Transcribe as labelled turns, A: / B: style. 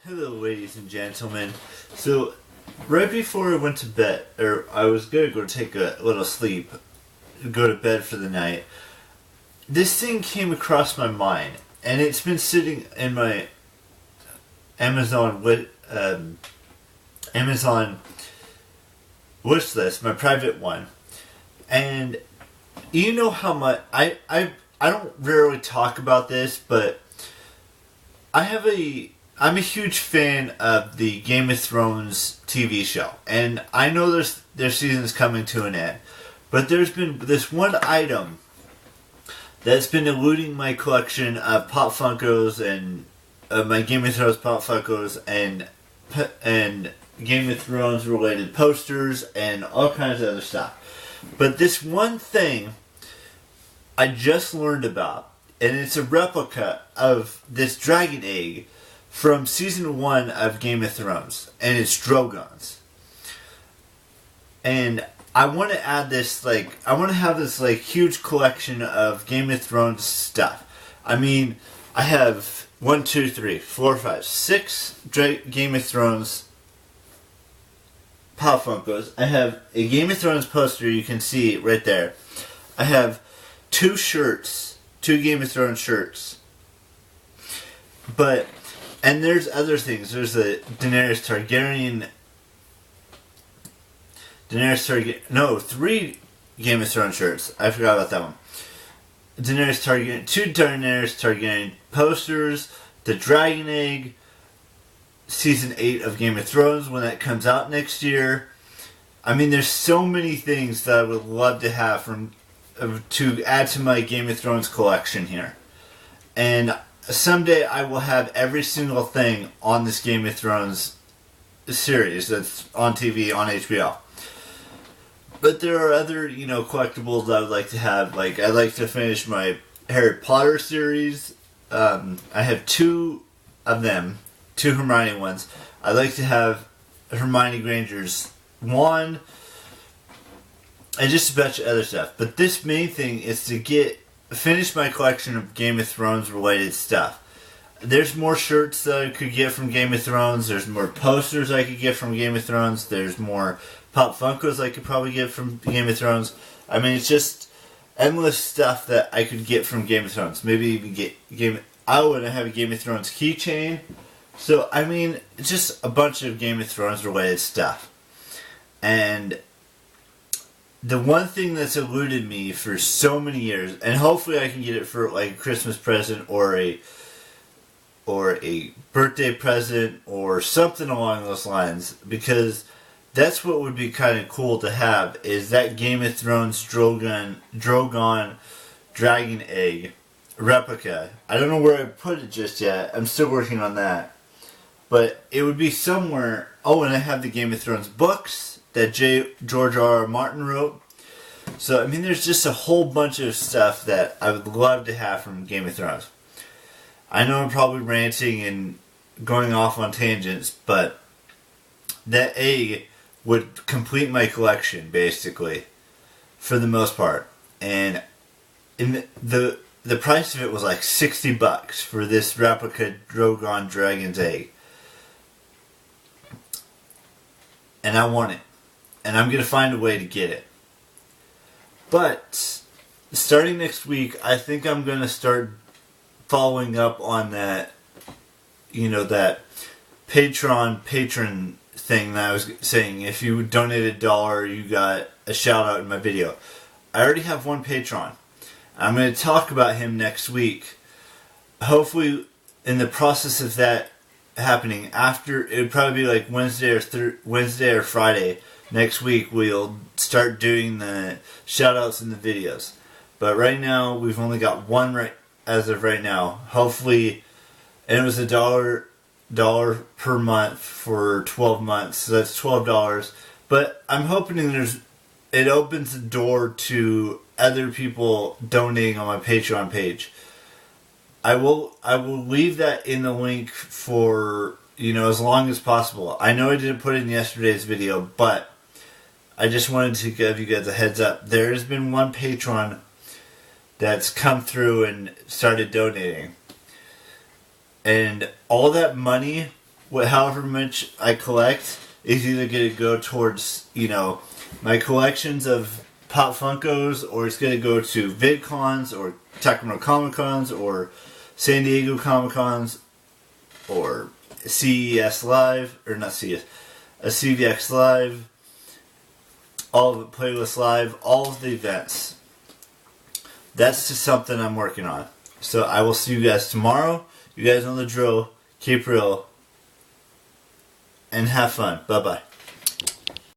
A: Hello, ladies and gentlemen. So, right before I went to bed, or I was gonna go take a little sleep, go to bed for the night, this thing came across my mind, and it's been sitting in my Amazon wish list, my private one, and you know how much I don't rarely talk about this, but I'm a huge fan of the Game of Thrones TV show, and I know their season's coming to an end, but there's been this one item that's been eluding my collection of Pop Funkos and my Game of Thrones Pop Funkos and Game of Thrones related posters and all kinds of other stuff. But this one thing I just learned about, and it's a replica of this dragon egg from season 1 of Game of Thrones, and it's Drogon's. And I want to add this, I want to have this, huge collection of Game of Thrones stuff. I mean, I have 1, 2, 3, 4, 5, 6 Game of Thrones Pop Funkos. I have a Game of Thrones poster, you can see right there. I have 2 shirts, 2 Game of Thrones shirts. And there's other things. There's the Daenerys Targaryen. No, 3 Game of Thrones shirts. I forgot about that one. 2 Daenerys Targaryen posters. The Dragon Egg. Season 8 of Game of Thrones when that comes out next year. I mean, there's so many things that I would love to have to add to my Game of Thrones collection here. And someday I will have every single thing on this Game of Thrones series that's on TV, on HBO. But there are other, collectibles I would like to have. I'd like to finish my Harry Potter series. I have 2 of them, 2 Hermione ones. I'd like to have Hermione Granger's wand and just a bunch of other stuff. But this main thing is to finish my collection of Game of Thrones related stuff. There's more shirts that I could get from Game of Thrones. There's more posters I could get from Game of Thrones. There's more Pop Funkos I could probably get from Game of Thrones. I mean, it's just endless stuff that I could get from Game of Thrones. Maybe even I want to have a Game of Thrones keychain. So, I mean, it's just a bunch of Game of Thrones related stuff. And the one thing that's eluded me for so many years, and hopefully I can get it for a Christmas present or a birthday present or something along those lines, because that's what would be kind of cool to have, is that Game of Thrones Drogon Dragon Egg replica. I don't know where I put it just yet. I'm still working on that. But it would be somewhere. Oh, and I have the Game of Thrones books that George R. R. Martin wrote. So, I mean, there's just a whole bunch of stuff that I would love to have from Game of Thrones. I know I'm probably ranting and going off on tangents, but that egg would complete my collection, basically, for the most part. And the price of it was like $60 for this replica Drogon Dragon's egg. And I want it. And I'm going to find a way to get it. But starting next week, I think I'm going to start following up on that, that patron thing that I was saying. If you donate $1, you got a shout out in my video. I already have one patron. I'm going to talk about him next week. Hopefully, in the process of that happening, after it would probably be Wednesday or Friday next week, we'll start doing the shout outs in the videos. But right now we've only got one as of right now. Hopefully, and it was $1 per month for 12 months, so that's $12. But I'm hoping it opens the door to other people donating on my Patreon page. I will leave that in the link for, as long as possible. I know I didn't put it in yesterday's video, but I just wanted to give you guys a heads up. There has been one patron that's come through and started donating. And all that money however much I collect is either going to go towards, my collections of Pop Funkos, or it's going to go to VidCons, or Sacramento Comic Cons, or San Diego Comic Cons, or CES Live, or not CES, a CVX Live, all of it, Playlist Live, all of the events. That's just something I'm working on. So I will see you guys tomorrow. You guys know the drill. Keep real. And have fun. Bye-bye.